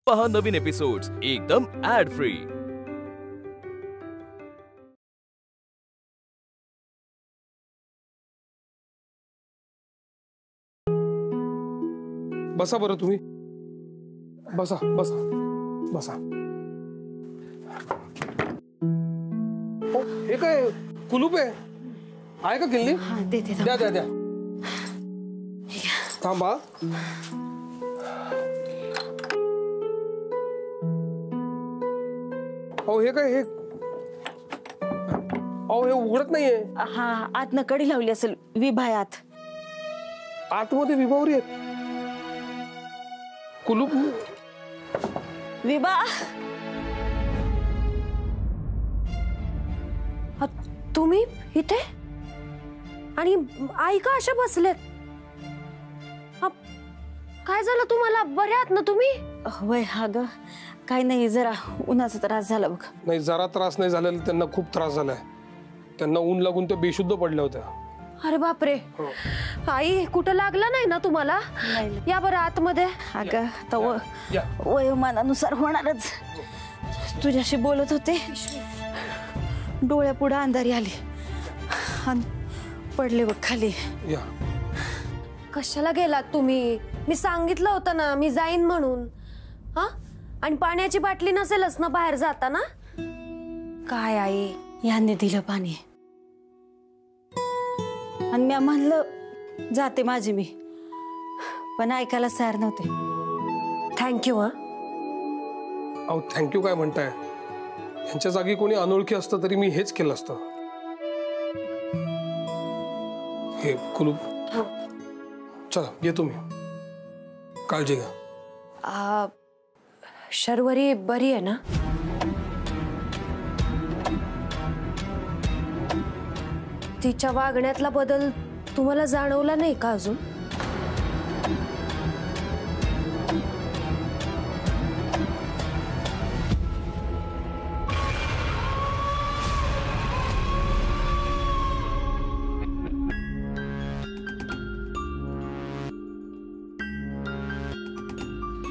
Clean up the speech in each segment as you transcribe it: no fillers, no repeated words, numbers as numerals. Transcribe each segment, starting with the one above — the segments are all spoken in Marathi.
पहा नवीन एपिसोड्स एकदम ऍड फ्री। बसा बरं तुम्ही, बसा बसा बसा। हो, हे काय कुलूप आहे का किल्ली? द्या द्या द्या, थांबा। हो, हे काय, हे अहो हे उघडत नाहीये। हा, आतनं कडी लावली असेल विभायात। आतमध्ये विभावरी आहेत, कुलूप विभा। तुम्ही इथे आणि आई का अशा बसलेत? काय झालं तुम्हाला? बरे आहात ना तुम्ही? होय, हा ग, काय नाही, जरा उन्हाचा त्रास झाला बघ। नाही, जरा त्रास नाही झालेला, त्यांना खूप त्रास झालाय। त्यांना ऊन लागून ते बेशुद्ध पडल्या होत्या। अरे बापरे, आई कुठं लागलं नाही ना तुम्हाला? या बरं आतमध्ये। अगं आता वयोमानानुसार होणारच। तुझ्याशी बोलत होते, डोळ्यापुढे अंधारी आली आणि पडले बघ खाली। कशाला गेलात तुम्ही? मी सांगितलं होतं ना मी जाईन म्हणून। हा, आणि पाण्याची बाटली नसेलच ना बाहेर जाताना? काय आई, यांनी दिलं पाणी आणि मी म्हणलं जाते माझी मी, पण ऐकायला तयार नव्हते। थँक्यू। अहो थँक्यू काय म्हणताय? यांच्या जागी कोणी अनोळखी असतं तरी मी हेच केलं असतं। हे कुलूप, चला येतो मी, काळजी घ्या। शर्वरी बरी आहे ना? तिच्या वागण्यातला बदल तुम्हाला जाणवला नाही का अजून?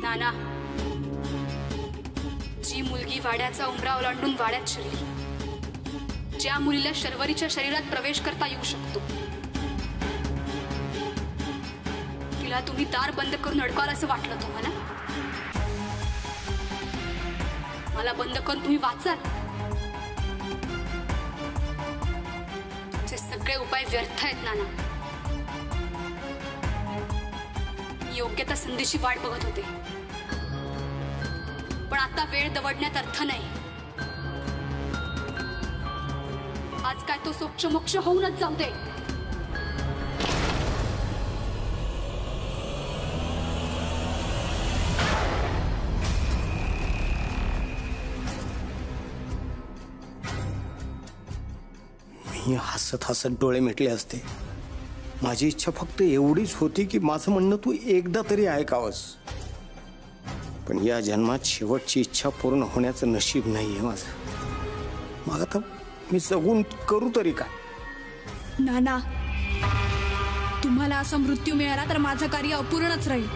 नाना, जी मुलगी वाड्याचा उंबरा ओलांडून वाड्यात शिरली, ज्या मुलीला शर्वरीच्या शरीरात प्रवेश करता येऊ शकतो, तिला तुम्ही दार बंद करून अडकाल असं वाटलं तुम्हाला? मला बंद करून तुम्ही वाचाल? तुमचे सगळे उपाय व्यर्थ आहेत नाना। योग्य त्या संधीची वाट बघत होते, पण आता वेळ दवडण्यात अर्थ नाही। आज काय तो सोक्ष मोक्ष होऊनच जाऊ दे। मी हसत हसत डोळे मिटले असते। माझी इच्छा फक्त एवढीच होती की माझं म्हणणं तू एकदा तरी ऐकावंस, पण या जन्मात शेवटची इच्छा पूर्ण होण्याचं नशीब नाहीये माझं। मग आता मी जगून करू तरी काय? नाना, तुम्हाला असा मृत्यू मिळाला तर माझं कार्य अपूर्णच राहील।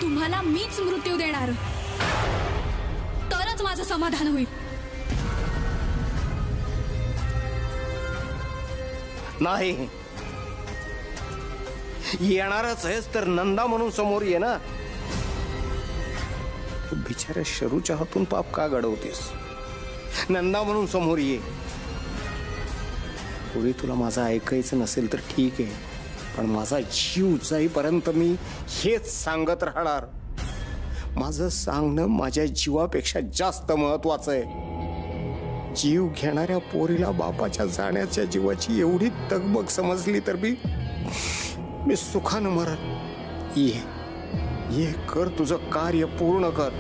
तुम्हाला मीच मृत्यू देणार, तरच माझं समाधान होईल। नाही, येणारच आहेस तर नंदा म्हणून समोर ये ना। बिचाऱ्या शरूच्या हातून पाप का घडवतेस? नंदा म्हणून समोर ये। पुढे तुला माझं ऐकायचं नसेल तर ठीक आहे, पण माझा जीव जाईपर्यंत मी हेच सांगत राहणार। माझं सांगणं माझ्या जीवापेक्षा जास्त महत्वाचं आहे। जीव घेणाऱ्या पोरीला बापाच्या जाण्याच्या जीवाची एवढी तगमग समजली तर मी सुखानं मरन। ये कर, तुझं कार्य पूर्ण कर।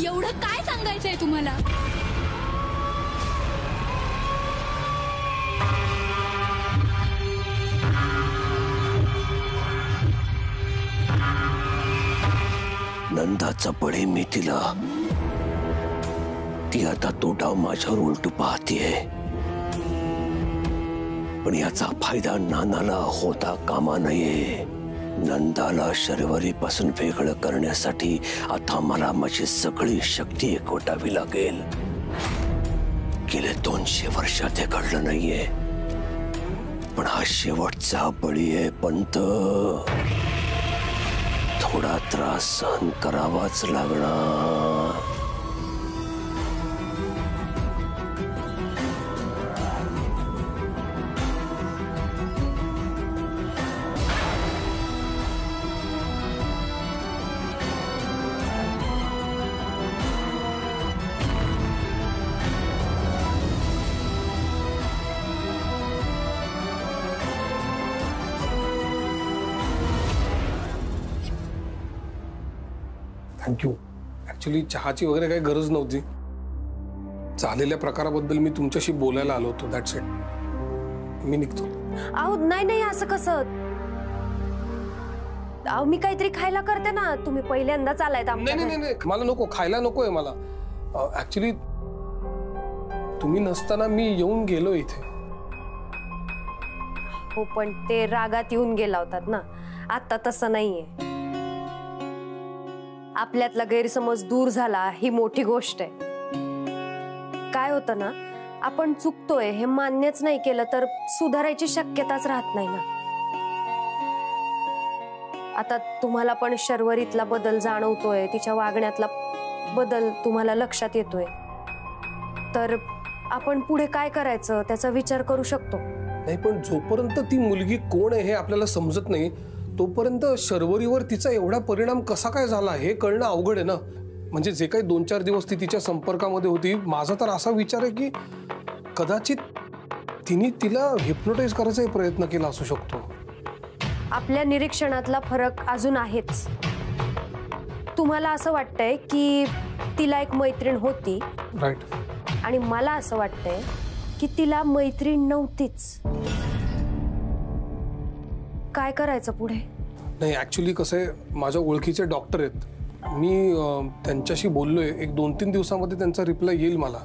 एवढं काय सांगायचंय तुम्हाला? नंदाचा बळे मी तिला, ती आता तो डाव माझ्यावर उलटू पाहतीये। पण याचा फायदा नानाला होता कामा नये. नंदाला शर्वरीपासून वेगळं करण्यासाठी आता मला माझी सगळी शक्ती एकवटावी लागेल. गेले 200 वर्षात हे घडलं नाहीये, पण हा शेवटचा बळी आहे पंत. थोडा त्रास सहन करावाच लागणार. थँक्यू. ऍक्च्युली चहाची वगैरे काही गरज नव्हती. झालेल्या प्रकाराबद्दल मी तुमच्याशी बोलायला आलो होतो. That's it. मी निघतो. अहो नाही असं कसं? अहो मी काहीतरी खायला करते ना. तुम्ही पहिल्यांदाच आलायत आमच्याकडे. नाही मला नको. खायला नकोय मला. ऍक्च्युली तुम्ही नसताना मी येऊन गेलो इथे. हो पण ते रागात येऊन गेला होतात ना. आता तसं नाहीये. आपल्यातला गैरसमज दूर झाला ही मोठी गोष्ट आहे. काय होतं ना, आपण चुकतोय हे मान्यच नाही केलं तर सुधारायची शक्यताच राहत नाही ना. आता तुम्हाला पण शर्वरीतला बदल जाणवतोय, तिच्या वागण्यातला बदल तुम्हाला लक्षात येतोय, तर आपण पुढे काय करायचं त्याचा विचार करू शकतो. नाही पण जोपर्यंत ती मुलगी कोण आहे हे आपल्याला समजत नाही तोपर्यंत शर्वरीवर तिचा एवढा परिणाम कसा काय झाला हे कळणं अवघड आहे ना. म्हणजे जे काही 2-4 दिवस ती तिच्या संपर्कामध्ये होती, माझा तर असा विचार आहे की कदाचित तिने तिला हिप्नोटाइज करायचा प्रयत्न केला असू शकतो. आपल्या निरीक्षणातला फरक अजून आहेच. तुम्हाला असं वाटतंय की तिला एक मैत्रीण होती, राईट, आणि मला असं वाटतंय की तिला मैत्रीण नव्हतीच. काय करायचं पुढे? नाही ऍक्च्युली कसं आहे, माझ्या ओळखीचे डॉक्टर आहेत. मी त्यांच्याशी बोललोय. एक 2-3 दिवसामध्ये त्यांचा रिप्लाय येईल मला.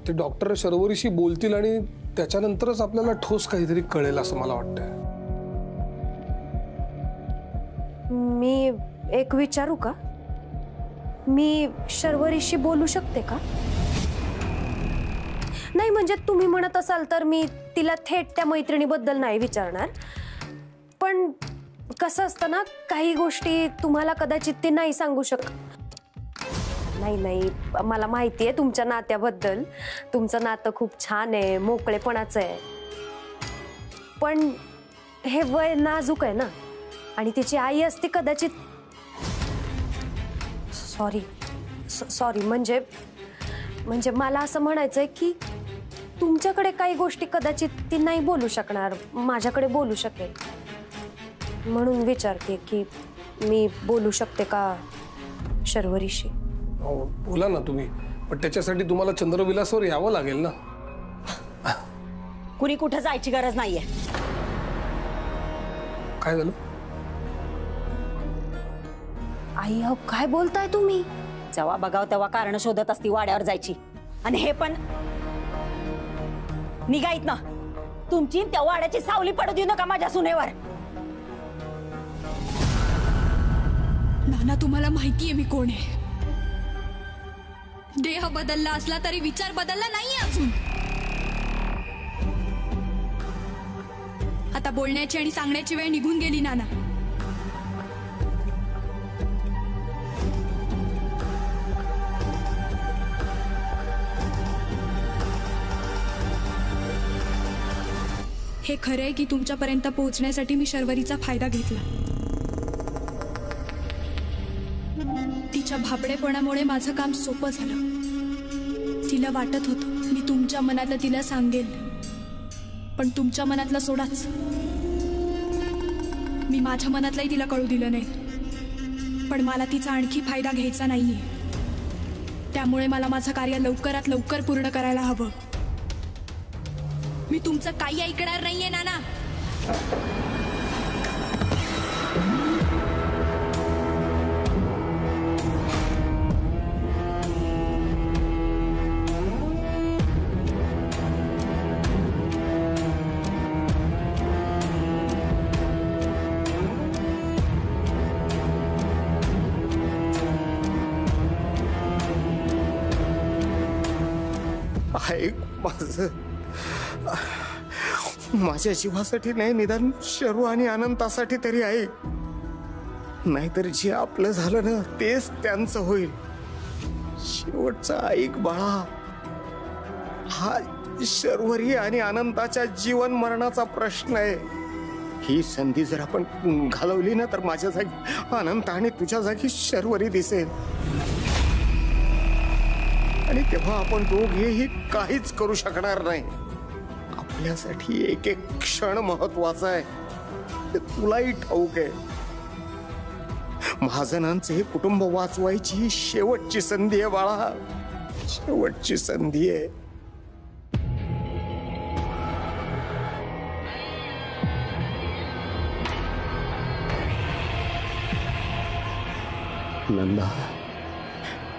ते डॉक्टर शर्वरीशी बोलतील आणि त्याच्यानंतरच आपल्याला ठोस काहीतरी कळेल असं मला वाटतंय. मी एक विचारू का? मी शर्वरीशी बोलू शकते का? नाही म्हणजे तुम्ही म्हणत असाल तर मी तिला थेट त्या मैत्रिणीबद्दल नाही विचारणार. पण कसं असतं ना, काही गोष्टी तुम्हाला कदाचित ती नाही सांगू शकत. नाही मला माहिती आहे तुमच्या नात्याबद्दल. तुमचं नातं खूप छान आहे, मोकळेपणाचं आहे. पण हे वय नाजूक आहे ना, आणि तिची आई असती कदाचित. सॉरी म्हणजे मला असं म्हणायचंय की तुमच्याकडे काही गोष्टी कदाचित ती नाही बोलू शकणार, माझ्याकडे बोलू शकेल. म्हणून विचारते की मी बोलू शकते का शर्वरीशी? बोला ना तुम्ही, पण त्याच्यासाठी तुम्हाला चंद्रविलासवर यावं लागेल ना. कुणी कुठं जायची गरज नाहीये. काय झालं? आई अहो काय बोलताय तुम्ही? जेव्हा बघाव तेव्हा कारण शोधत असती वाड्यावर जायची. आणि हे पण निघायत ना. तुमची त्या वाड्याची सावली पडू देऊ नका माझ्या सुनेवर. नाना तुम्हाला माहितीये मी कोण आहे. देह बदलला असला तरी विचार बदलला नाहीये अजून. आता बोलण्याची आणि सांगण्याची वेळ निघून गेली नाना. हे खरं आहे की तुमच्यापर्यंत पोहोचण्यासाठी मी शर्वरीचा फायदा घेतला. तिच्या भाबडेपणामुळे माझं काम सोपं झालं. तिला वाटत होतं मी तुमच्या मनातलं तिला सांगेल, पण तुमच्या मनातलं सोडाच, मी माझ्या मनातलंही तिला कळू दिलं नाही. पण मला तिचा आणखी फायदा घ्यायचा नाहीये. त्यामुळे मला माझं कार्य लवकरात लवकर पूर्ण करायला हवं. मी तुमचं काही ऐकणार नाहीये नाना. माझ्या जीवासाठी नाही, निदान शरू आणि अनंतासाठी तरी आहे. नाहीतर जे आपलं झालं ना तेच त्यांचं होईल. शेवटचा ऐक बाळा, हा शर्वरी आणि अनंताच्या जीवन मरणाचा प्रश्न आहे. ही संधी जर आपण घालवली ना तर माझ्या जागी अनंत आणि तुझ्या जागी शर्वरी दिसेल. आणि तेव्हा आपण दोघेही काहीच करू शकणार नाही. आपल्यासाठी एक एक क्षण महत्वाचा आहे, ते तुलाही ठाऊक आहे. महाजनांचे हे कुटुंब वाचवायची ही शेवटची संधी आहे बाळा, शेवटची संधी आहे. नंदा,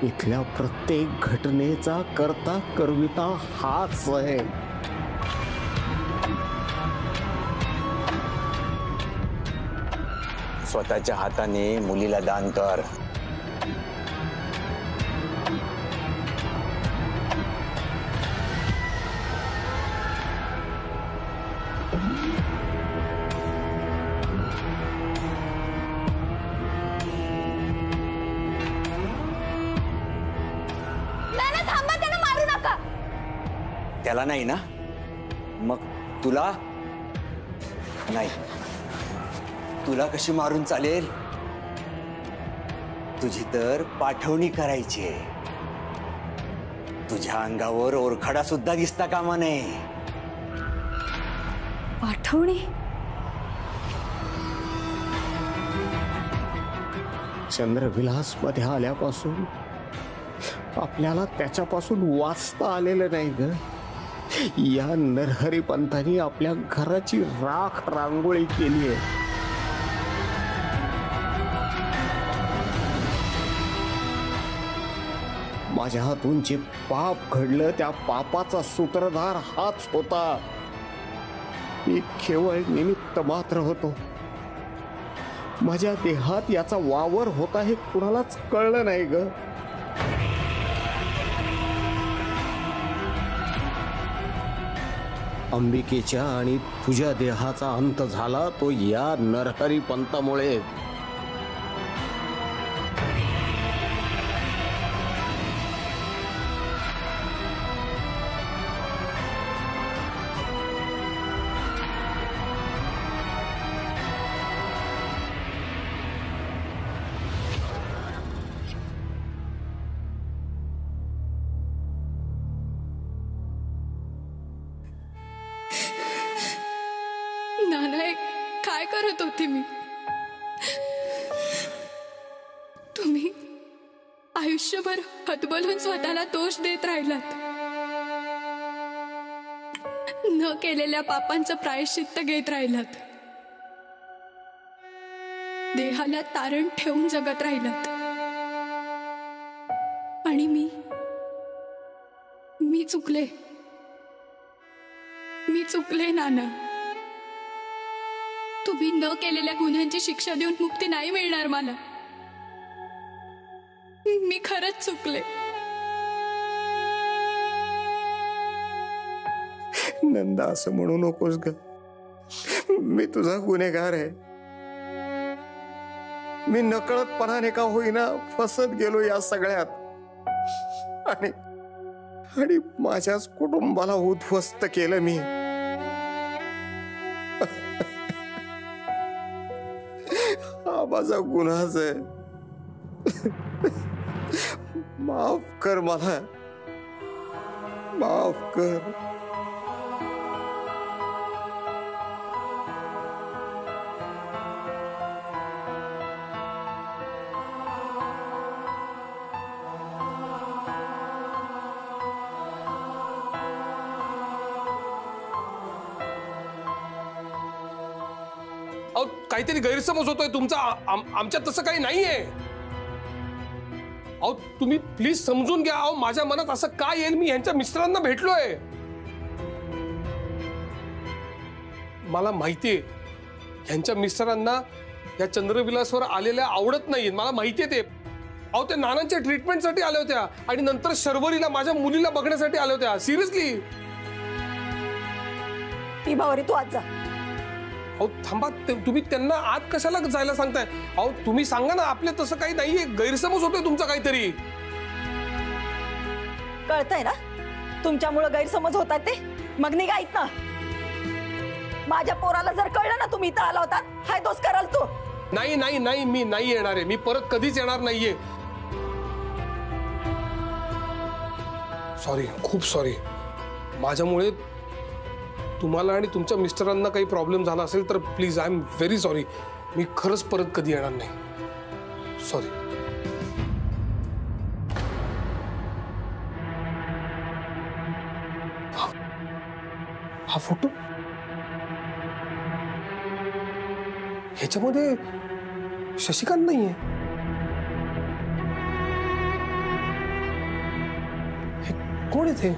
इथल्या प्रत्येक घटनेचा करता करविता हाच आहे. स्वतःच्या हाताने मुलीला दान कर. त्याला नाही ना, मग तुला नाही. तुला कशी मारून चालेल? तुझी तर पाठवणी करायची. तुझ्या अंगावर ओरखडा सुद्धा दिसता कामा नये. पाठवणी? चंद्रविलास मध्ये आल्यापासून आपल्याला त्याच्यापासून वाचता आलेलं नाही ग. या नरहरी पंथांनी आपल्या घराची राख रांगोळी केली आहे. माझ्या हातून जे पाप घडलं त्या पापाचा सूत्रधार हाच होता. मी केवळ निमित्त मात्र होतो. माझ्या देहात याचा वावर होता हे कुणालाच कळलं नाही ग. अंबिकेच्या आणि तुझ्या देहाचा अंत झाला तो या नरहरी पंथामुळे. नाना, काय करत होती मी? तुम्ही आयुष्यभर हतबलून स्वतःला दोष देत राहिलात. न केलेल्या पापांचं प्रायश्चित्त घेत राहिलात. देहाला तारण ठेवून जगत राहिलात. आणि मी चुकले नाना. तुम्ही न केलेल्या गुन्ह्यांची शिक्षा देऊन मुक्ती नाही मिळणार मला. मी खरंच चुकले. नंदा, असं म्हणू नकोस ग. मी तुझा गुन्हेगार आहे. मी नकळतपणाने का होईना फसत गेलो या सगळ्यात. आणि माझ्याच कुटुंबाला उद्ध्वस्त केलं मी. हा माझा गुन्हाच आहे. माफ कर मला, माफ कर. काहीतरी गैरसमज होतोय तुमचा. आमच्यात तसं काही नाहीये. अहो तुम्ही प्लीज समजून घ्या. अहो माझ्या मनात असं काय येईल? मी यांच्या मिस्टरांना भेटलोय. मला माहितीये यांच्या मिस्टरांना या चंद्रविलासवर आलेल्या आवडत नाही. मला माहितीये ते. अहो त्या नानांच्या ट्रीटमेंटसाठी आल्या होत्या आणि नंतर शर्वरीला माझ्या मुलीला बघण्यासाठी आल्या होत्या. सिरियसली विभावरी तू आज जा. अहो थांबा, तुम्ही त्यांना आत कशाला जायला सांगताय? अहो तुम्ही सांगा ना, आपले तसं काही नाहीये, गैरसमज होतोय तुमचा काहीतरी. कळतंय ना तुमच्यामुळे गैरसमज होतात ते. मग निघायत ना. माझ्या पोराला जर कळलं ना तुम्ही इथं आला होता, हाय दोष कराल तू. नाही नाही नाही, मी नाही येणार आहे. मी परत कधीच येणार नाहीये. सॉरी, खूप सॉरी. माझ्यामुळे तुम्हाला आणि तुमच्या मिस्टरांना काही प्रॉब्लेम झाला असेल तर please, I am very sorry. मी खरंच परत कधी येणार नाही. सॉरी. हा फोटो, ह्याच्यामध्ये शशिकांत नाहीये. हे कोण आहेत हे?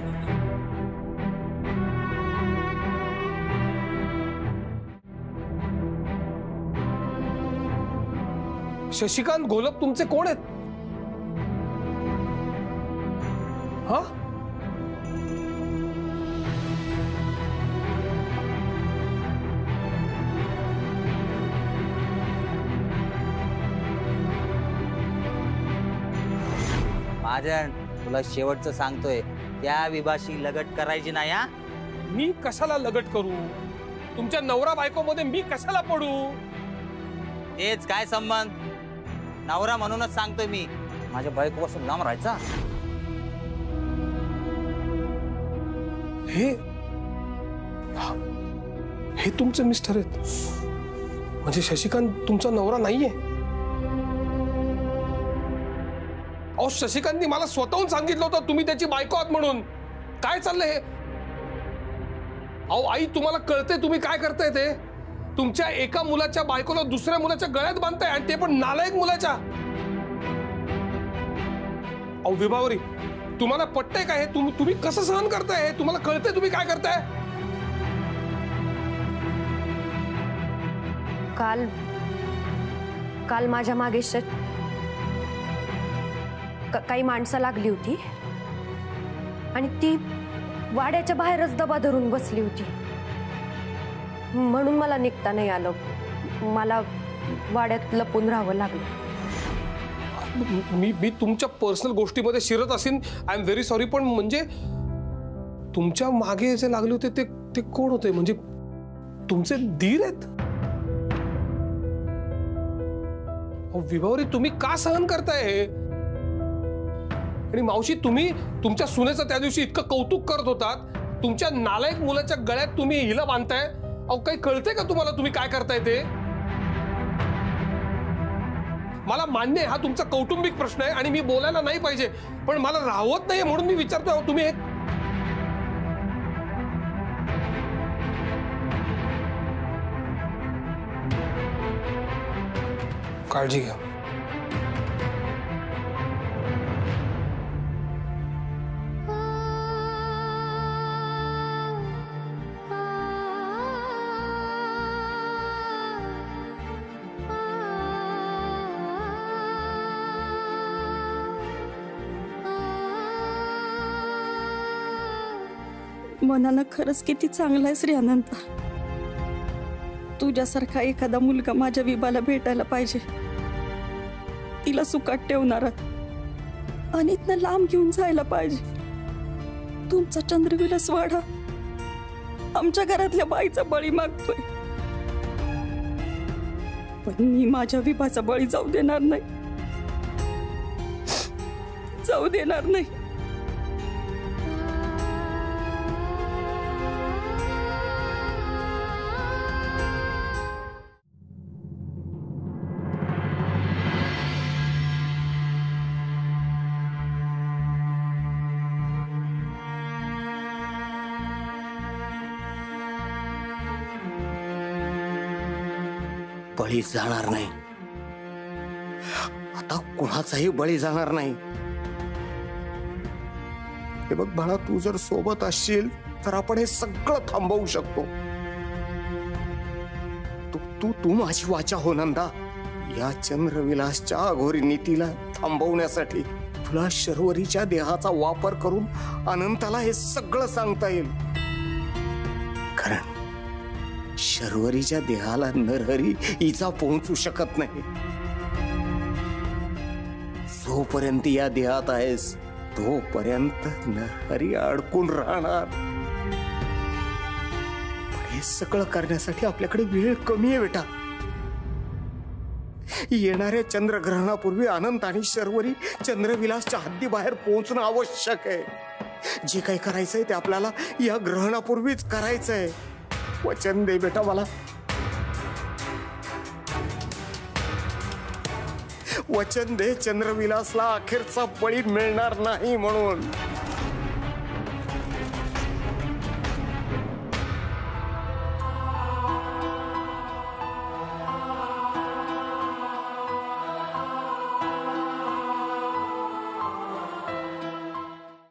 शशिकांत घोलप तुमचे कोण आहेत? हा, महाजन, तुला शेवटचं सांगतोय, त्या विभाशी लगट करायची नाही. हा, मी कशाला लगट करू? तुमच्या नवरा बायको मध्ये मी कशाला पडू? तेच काय संबंध? नवरा म्हणूनच सांगतोय मी, माझ्या बायकोपासून लांब राहायचा. हे तुमचे मिस्टर आहेत म्हणजे शशिकांत तुमचा नवरा नाहीये? अहो शशिकांतनी मला स्वतःहून सांगितलं होतं तुम्ही त्याची बायको आहात म्हणून. काय चाललंय हे? अहो आई, तुम्हाला कळतंय तुम्ही काय करताय ते? तुमच्या एका मुलाच्या बायकोला दुसऱ्या मुलाच्या गळ्यात बांधताय, आणि ते पण नालायक मुलाच्या. अहो विभावरी, तुम्हाला पटतंय का हे? तुम्ही कसं सहन करताय हे? तुम्हाला कळतंय तुम्ही काय करताय? काल माझ्या मागे काही माणसं लागली होती आणि ती वाड्याच्या बाहेरच दबा धरून बसली होती. म्हणून मला निघता नाही आलं. मला वाड्यात लपून राहावं लागलं. मी तुमच्या पर्सनल गोष्टीमध्ये शिरत असेन, आय एम व्हेरी सॉरी. पण म्हणजे तुमच्या मागे जे लागले होते ते कोण होते? म्हणजे तुमचे दीर आहेत? विभावरी, तुम्ही का सहन करताय हे? आणि मावशी, तुम्ही तुमच्या सुनेचं त्या दिवशी इतकं कौतुक करत होतात, तुमच्या नालायक मुलाच्या गळ्यात तुम्ही हिला बांधताय. अहो काही कळतंय का तुम्हाला तुम्ही काय करताय ते? मला मान्य आहे हा तुमचा कौटुंबिक प्रश्न आहे आणि मी बोलायला नाही पाहिजे, पण मला राहवत नाहीये म्हणून मी विचारतोय. तुम्ही काळजी घ्या. मनानं खरंच किती चांगला आहेस रे अनंता. तुझ्यासारखा एखादा मुलगा माझ्या विभाला भेटायला पाहिजे. तिला सुखात ठेवणारा आणि इथनं लांब घेऊन जायला पाहिजे. तुमचा चंद्रविलास वाडा आमच्या घरातल्या बाईचा बळी मागतोय, पण मी माझ्या विभाचा बळी जाऊ देणार नाही. जाऊ देणार नाही. बळी जाणार नाही. आता कुणाचाही बळी जाणार नाही. हे बघ बाळा, तू जर सोबत असशील तर आपण हे सगळं थांबवू शकतो. तू माझी वाचा हो नंदा. या चंद्रविलासच्या अघोरी नीतीला थांबवण्यासाठी तुला शर्वरीच्या देहाचा वापर करून अनंताला हे सगळं सांगता येईल. कारण शर्वरीच्या देहाला नरहरी इजा पोहोचू शकत नाही. जोपर्यंत या देहात आहेस तोपर्यंत नरहरी अडकून राहणार. हे सगळं करण्यासाठी आपल्याकडे वेळ कमी आहे बेटा. येणाऱ्या चंद्रग्रहणापूर्वी अनंत आणि शर्वरी चंद्रविलासच्या हद्दीबाहेर पोहोचणं आवश्यक आहे. जे काही करायचंय ते आपल्याला या ग्रहणापूर्वीच करायचंय. वचन दे बेटा मला. वचन दे चंद्रविलासला अखेरचा बळी मिळणार नाही म्हणून.